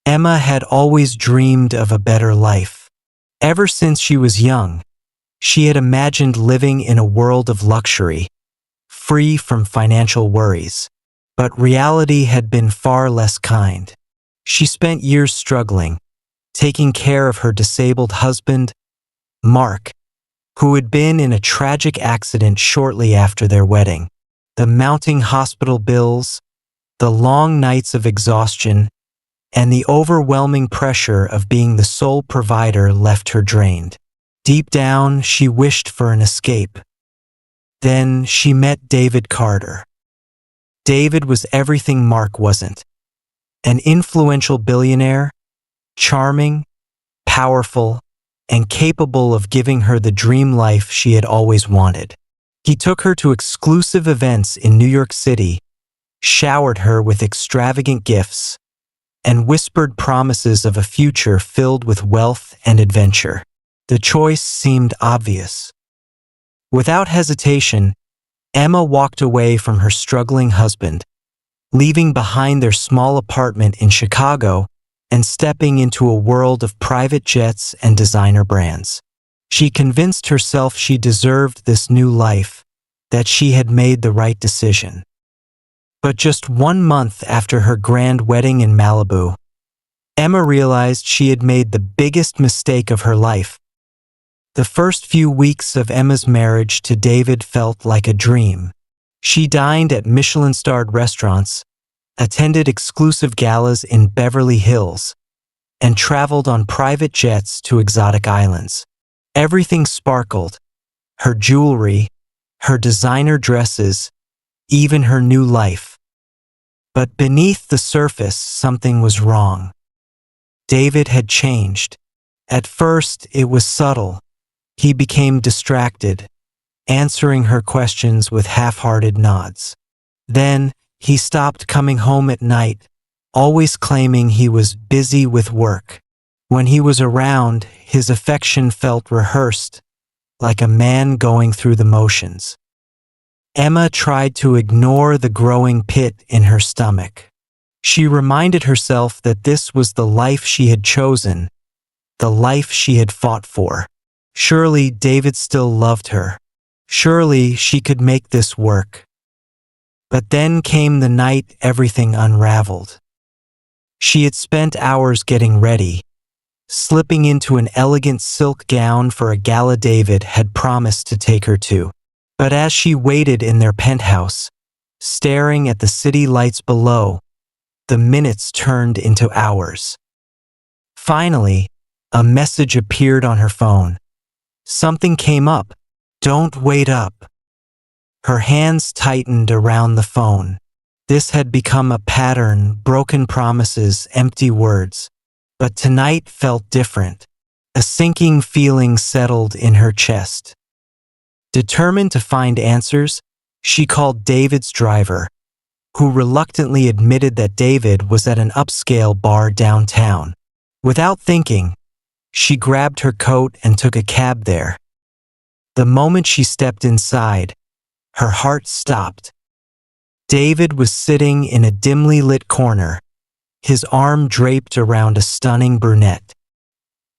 Emma had always dreamed of a better life. Ever since she was young, she had imagined living in a world of luxury, free from financial worries. But reality had been far less kind. She spent years struggling, taking care of her disabled husband, Mark, who had been in a tragic accident shortly after their wedding. The mounting hospital bills, the long nights of exhaustion, and the overwhelming pressure of being the sole provider left her drained. Deep down, she wished for an escape. Then she met David Carter. David was everything Mark wasn't. An influential billionaire, charming, powerful, and capable of giving her the dream life she had always wanted. He took her to exclusive events in New York City, showered her with extravagant gifts, and whispered promises of a future filled with wealth and adventure. The choice seemed obvious. Without hesitation, Emma walked away from her struggling husband, leaving behind their small apartment in Chicago and stepping into a world of private jets and designer brands. She convinced herself she deserved this new life, that she had made the right decision. But just 1 month after her grand wedding in Malibu, Emma realized she had made the biggest mistake of her life. The first few weeks of Emma's marriage to David felt like a dream. She dined at Michelin-starred restaurants, attended exclusive galas in Beverly Hills, and traveled on private jets to exotic islands. Everything sparkled: her jewelry, her designer dresses, even her new life. But beneath the surface, something was wrong. David had changed. At first, it was subtle. He became distracted, answering her questions with half-hearted nods. Then, he stopped coming home at night, always claiming he was busy with work. When he was around, his affection felt rehearsed, like a man going through the motions. Emma tried to ignore the growing pit in her stomach. She reminded herself that this was the life she had chosen, the life she had fought for. Surely David still loved her. Surely she could make this work. But then came the night everything unraveled. She had spent hours getting ready, slipping into an elegant silk gown for a gala David had promised to take her to. But as she waited in their penthouse, staring at the city lights below, the minutes turned into hours. Finally, a message appeared on her phone. Something came up. "Don't wait up." Her hands tightened around the phone. This had become a pattern: broken promises, empty words. But tonight felt different. A sinking feeling settled in her chest. Determined to find answers, she called David's driver, who reluctantly admitted that David was at an upscale bar downtown. Without thinking, she grabbed her coat and took a cab there. The moment she stepped inside, her heart stopped. David was sitting in a dimly lit corner, his arm draped around a stunning brunette.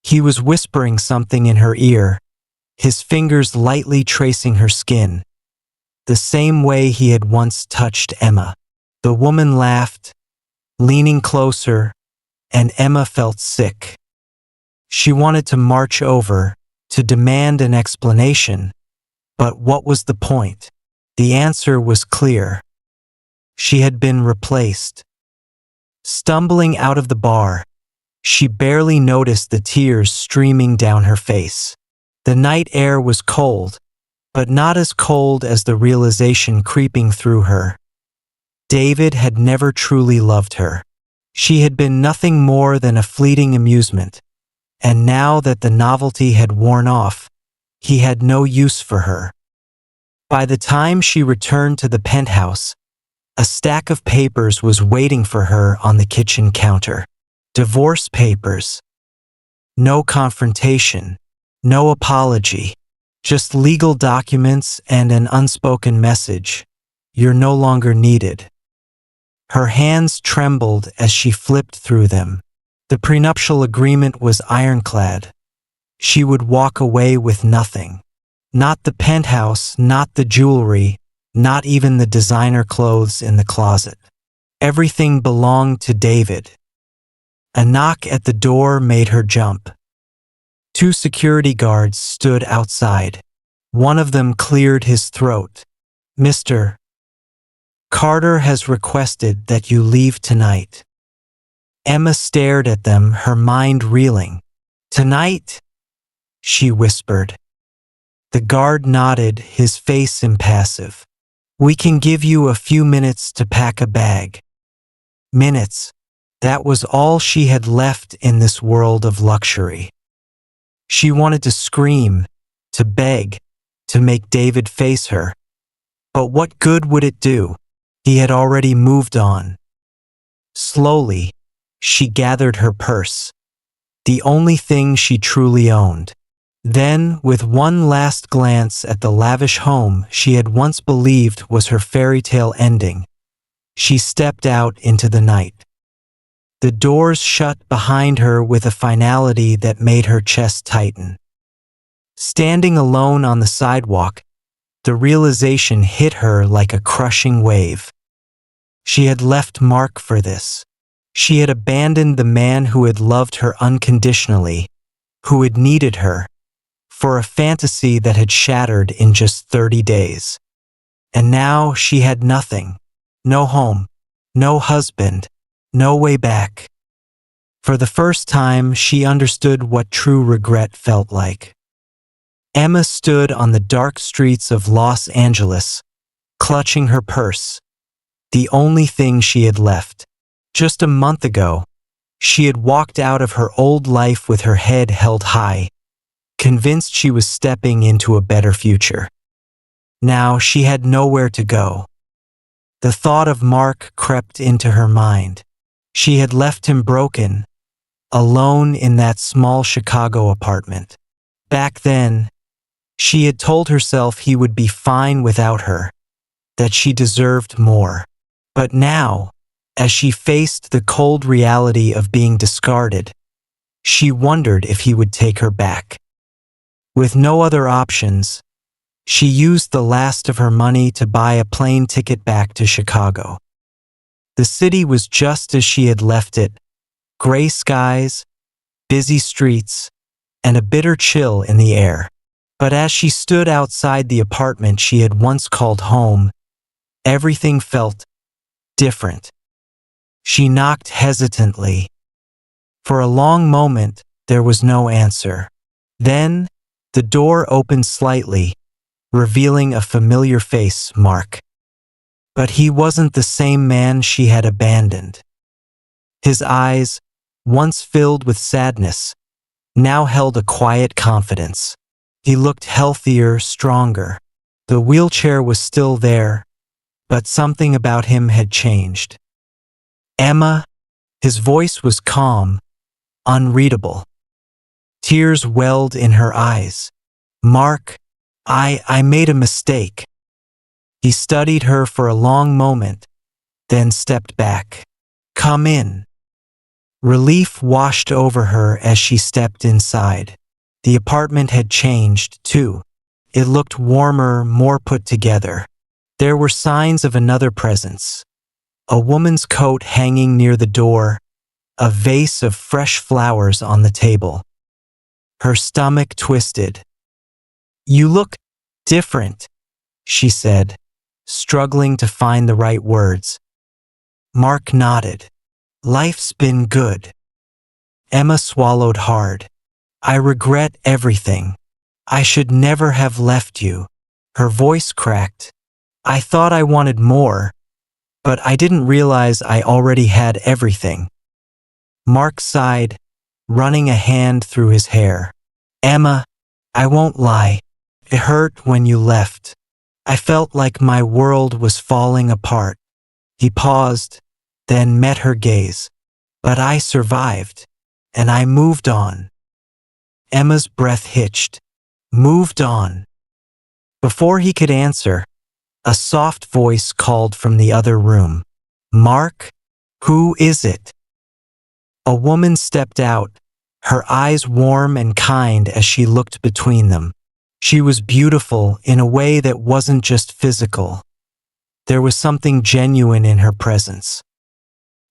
He was whispering something in her ear, his fingers lightly tracing her skin, the same way he had once touched Emma. The woman laughed, leaning closer, and Emma felt sick. She wanted to march over, to demand an explanation, but what was the point? The answer was clear. She had been replaced. Stumbling out of the bar, she barely noticed the tears streaming down her face. The night air was cold, but not as cold as the realization creeping through her. David had never truly loved her. She had been nothing more than a fleeting amusement, and now that the novelty had worn off, he had no use for her. By the time she returned to the penthouse, a stack of papers was waiting for her on the kitchen counter. Divorce papers. No confrontation, no apology, just legal documents and an unspoken message: "You're no longer needed." Her hands trembled as she flipped through them. The prenuptial agreement was ironclad. She would walk away with nothing. Not the penthouse, not the jewelry, not even the designer clothes in the closet. Everything belonged to David. A knock at the door made her jump. 2 security guards stood outside. One of them cleared his throat. "Mr. Carter has requested that you leave tonight." Emma stared at them, her mind reeling. "Tonight?" she whispered. The guard nodded, his face impassive. "We can give you a few minutes to pack a bag." Minutes. That was all she had left in this world of luxury. She wanted to scream, to beg, to make David face her. But what good would it do? He had already moved on. Slowly, she gathered her purse, the only thing she truly owned. Then, with one last glance at the lavish home she had once believed was her fairy tale ending, she stepped out into the night. The doors shut behind her with a finality that made her chest tighten. Standing alone on the sidewalk, the realization hit her like a crushing wave. She had left Mark for this. She had abandoned the man who had loved her unconditionally, who had needed her, for a fantasy that had shattered in just 30 days. And now she had nothing. No home, no husband, no way back. For the first time, she understood what true regret felt like. Emma stood on the dark streets of Los Angeles, clutching her purse, the only thing she had left. Just a month ago, she had walked out of her old life with her head held high, convinced she was stepping into a better future. Now she had nowhere to go. The thought of Mark crept into her mind. She had left him broken, alone in that small Chicago apartment. Back then, she had told herself he would be fine without her, that she deserved more. But now, as she faced the cold reality of being discarded, she wondered if he would take her back. With no other options, she used the last of her money to buy a plane ticket back to Chicago. The city was just as she had left it, gray skies, busy streets, and a bitter chill in the air. But as she stood outside the apartment she had once called home, everything felt different. She knocked hesitantly. For a long moment, there was no answer. Then, the door opened slightly, revealing a familiar face, Mark. But he wasn't the same man she had abandoned. His eyes, once filled with sadness, now held a quiet confidence. He looked healthier, stronger. The wheelchair was still there, but something about him had changed. "Emma," his voice was calm, unreadable. Tears welled in her eyes. "Mark, I made a mistake." He studied her for a long moment, then stepped back. "Come in." Relief washed over her as she stepped inside. The apartment had changed, too. It looked warmer, more put together. There were signs of another presence. A woman's coat hanging near the door, a vase of fresh flowers on the table. Her stomach twisted. "You look different," she said, struggling to find the right words. Mark nodded. "Life's been good." Emma swallowed hard. "I regret everything. I should never have left you." Her voice cracked. "I thought I wanted more, but I didn't realize I already had everything." Mark sighed, running a hand through his hair. "Emma, I won't lie. It hurt when you left. I felt like my world was falling apart." He paused, then met her gaze. "But I survived, and I moved on." Emma's breath hitched. "Moved on?" Before he could answer, a soft voice called from the other room. "Mark? Who is it?" A woman stepped out, her eyes warm and kind as she looked between them. She was beautiful in a way that wasn't just physical. There was something genuine in her presence.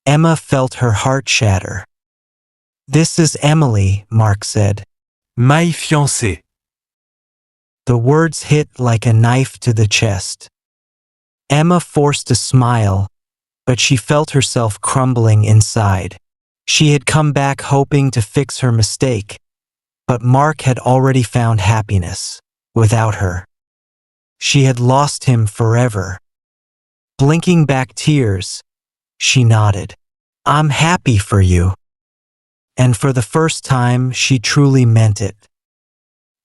Emma felt her heart shatter. "This is Emily," Mark said. My fiancée. The words hit like a knife to the chest. Emma forced a smile, but she felt herself crumbling inside. She had come back hoping to fix her mistake, but Mark had already found happiness without her. She had lost him forever. Blinking back tears, she nodded. "I'm happy for you." And for the first time, she truly meant it.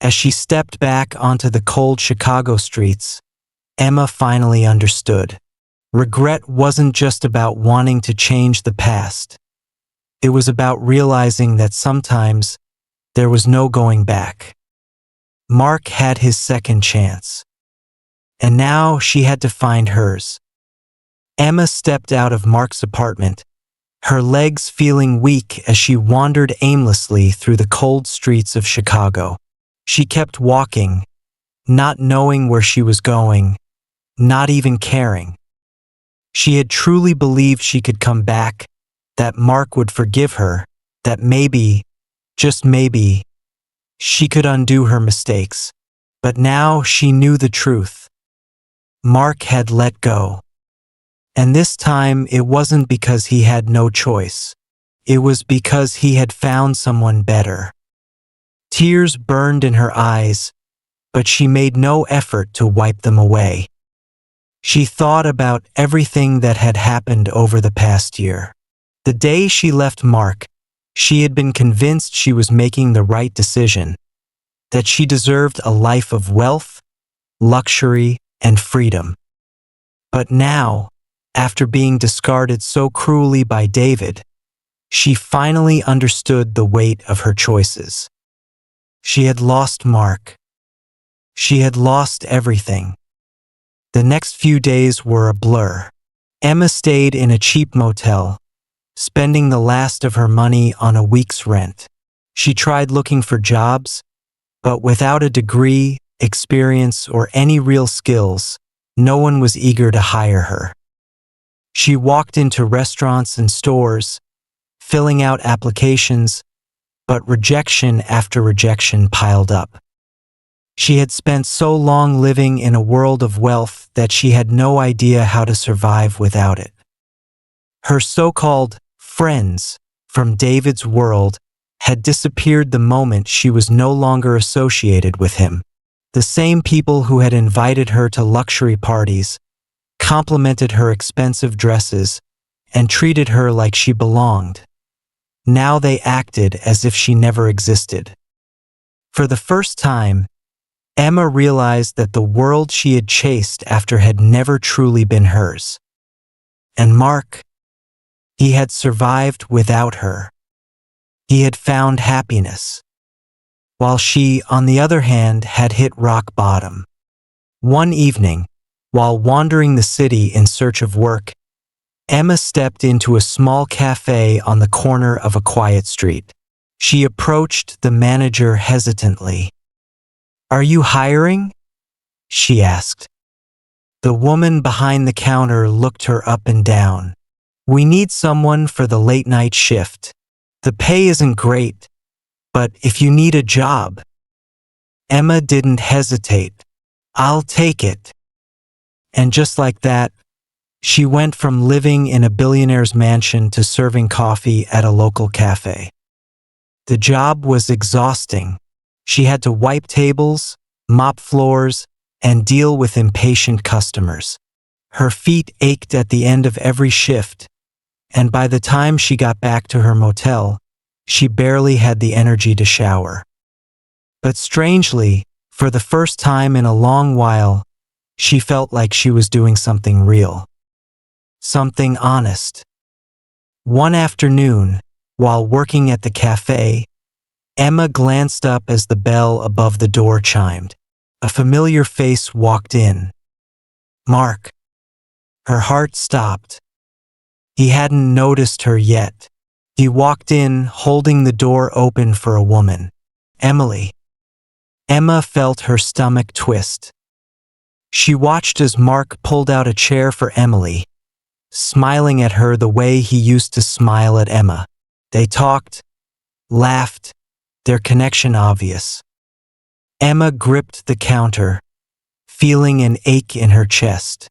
As she stepped back onto the cold Chicago streets, Emma finally understood. Regret wasn't just about wanting to change the past. It was about realizing that sometimes there was no going back. Mark had his second chance, and now she had to find hers. Emma stepped out of Mark's apartment, her legs feeling weak as she wandered aimlessly through the cold streets of Chicago. She kept walking, not knowing where she was going, not even caring. She had truly believed she could come back, that Mark would forgive her, that maybe, just maybe, she could undo her mistakes. But now she knew the truth. Mark had let go. And this time it wasn't because he had no choice. It was because he had found someone better. Tears burned in her eyes, but she made no effort to wipe them away. She thought about everything that had happened over the past year. The day she left Mark, she had been convinced she was making the right decision, that she deserved a life of wealth, luxury, and freedom. But now, after being discarded so cruelly by David, she finally understood the weight of her choices. She had lost Mark. She had lost everything. The next few days were a blur. Emma stayed in a cheap motel, spending the last of her money on a week's rent. She tried looking for jobs, but without a degree, experience, or any real skills, no one was eager to hire her. She walked into restaurants and stores, filling out applications, but rejection after rejection piled up. She had spent so long living in a world of wealth that she had no idea how to survive without it. Her so-called friends from David's world had disappeared the moment she was no longer associated with him. The same people who had invited her to luxury parties, complimented her expensive dresses, and treated her like she belonged. Now they acted as if she never existed. For the first time, Emma realized that the world she had chased after had never truly been hers. And Mark, he had survived without her. He had found happiness, while she, on the other hand, had hit rock bottom. One evening, while wandering the city in search of work, Emma stepped into a small cafe on the corner of a quiet street. She approached the manager hesitantly. "Are you hiring?" she asked. The woman behind the counter looked her up and down. "We need someone for the late-night shift. The pay isn't great, but if you need a job." Emma didn't hesitate. "I'll take it." And just like that, she went from living in a billionaire's mansion to serving coffee at a local cafe. The job was exhausting. She had to wipe tables, mop floors, and deal with impatient customers. Her feet ached at the end of every shift, and by the time she got back to her motel, she barely had the energy to shower. But strangely, for the first time in a long while, she felt like she was doing something real. Something honest. One afternoon, while working at the cafe, Emma glanced up as the bell above the door chimed. A familiar face walked in. Mark. Her heart stopped. He hadn't noticed her yet. He walked in, holding the door open for a woman. Emily. Emma felt her stomach twist. She watched as Mark pulled out a chair for Emily, smiling at her the way he used to smile at Emma. They talked, laughed, their connection obvious. Emma gripped the counter, feeling an ache in her chest.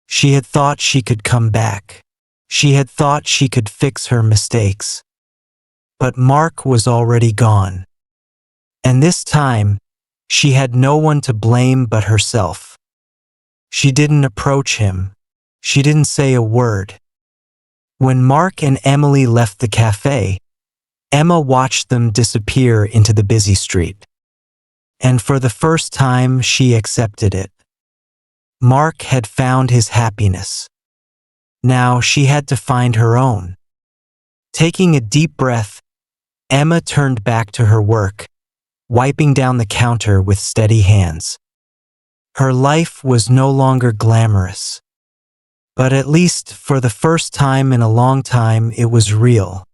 She had thought she could come back. She had thought she could fix her mistakes. But Mark was already gone. And this time, she had no one to blame but herself. She didn't approach him. She didn't say a word. When Mark and Emily left the cafe, Emma watched them disappear into the busy street. And for the first time, she accepted it. Mark had found his happiness. Now she had to find her own. Taking a deep breath, Emma turned back to her work, wiping down the counter with steady hands. Her life was no longer glamorous, but at least for the first time in a long time it was real.